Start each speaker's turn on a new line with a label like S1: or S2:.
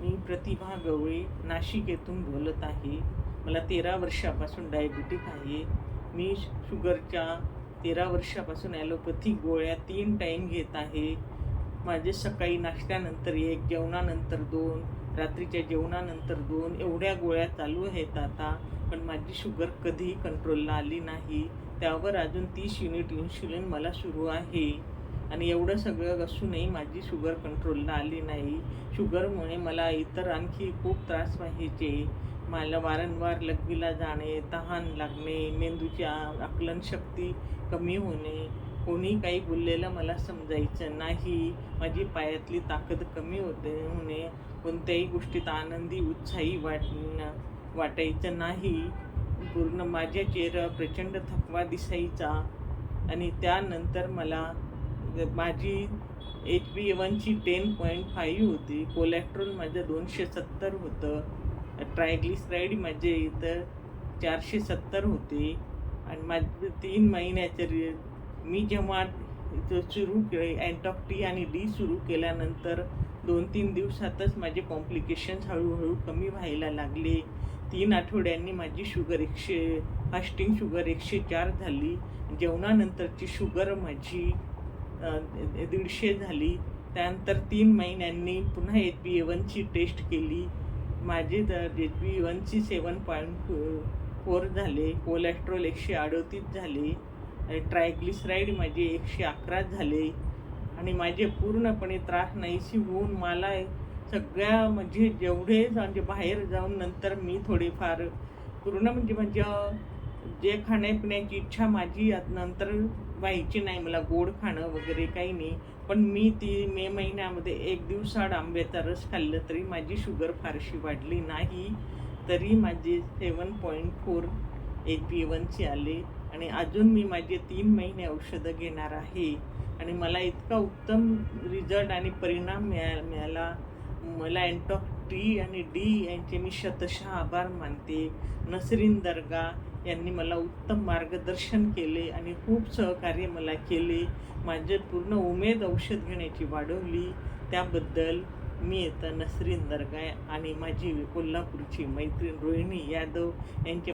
S1: मी प्रतिभा गवळी नाशिक येथून बोलत आहे. मला 13 वर्षापासून डायबिटिक आहे. मी शुगरच्या 13 वर्षापासून ॲलोपॅथिक गोळ्या 3 टाईम घेत आहे. माझे सकाळी नाश्त्यानंतर 1, जेवणानंतर 2, रात्रीच्या जेवणानंतर 2 एवढ्या गोळ्या चालू आहेत आता. पण माझी शुगर कधीही कंट्रोलला आली नाही. त्यावर अजून 30 युनिट इन्शुलिन मला सुरू आहे. आणि एवढं सगळं असूनही माझी शुगर कंट्रोलला आली नाही. शुगरमुळे मला इतर आणखी खूप त्रास व्हायचे. मला वारंवार लघवीला जाणे, तहान लागणे, मेंदूची आकलनशक्ती कमी होणे, कोणी काही बोललेलं मला समजायचं नाही. माझी पायातली ताकद कमी होणे, कोणत्याही गोष्टीत आनंदी उत्साही वाटायचं नाही. पूर्ण माझ्या चेहऱ्यावर प्रचंड थकवा दिसायचा. आणि त्यानंतर मला माझी HbA1ची 10.5 होती. कोलेस्ट्रॉल माझं 270 होतं. ट्रायग्लिसराईड माझे इथं 470 होते. आणि माझं 3 महिन्याचं मी जेव्हा सुरू केले अँटॉक टी आणि डी सुरू केल्यानंतर 2-3 दिवसातच माझे कॉम्प्लिकेशन्स हळूहळू कमी व्हायला लागले. 3 आठवड्यांनी माझी शुगर फास्टिंग शुगर 104 झाली. जेवणानंतरची शुगर माझी 150 झाली. त्यानंतर 3 महिन्यांनी पुन्हा HbA1ची टेस्ट केली. माझे HbA1ची 7.4 झाले. कोलेस्ट्रॉल 138 झाले. ट्रायग्लिसराईड माझे 111 झाले. आणि माझे पूर्णपणे त्रास नाहीशी होऊन मला सगळ्या म्हणजे जेवढे म्हणजे बाहेर जाऊन नंतर मी थोडेफार पूर्ण म्हणजे जे खाण्यापिण्याची इच्छा माझी नंतर व्हायची नाही. मला गोड खाणं वगैरे काही नाही. पण मी मे महिन्यामध्ये 1 दिवसाआड आंब्याचा रस खाल्लं तरी माझी शुगर फारशी वाढली नाही. तरी माझे 7.4 HbA1चे आले. आणि अजून मी माझे 3 महिने औषधं घेणार आहे. आणि मला इतका उत्तम रिझल्ट आणि परिणाम मिळाला. मला अँटॉक टी आणि डी यांचे मी शतशः आभार मानते. नसरीन दर्गा यांनी मला उत्तम मार्गदर्शन केले आणि खूप सहकार्य मला केले. माझे पूर्ण उमेद औषध घेण्याची वाढवली. त्याबद्दल मी नसरीन दर्गा आणि माझी कोल्हापूरची मैत्रीण रोहिणी यादव यांचे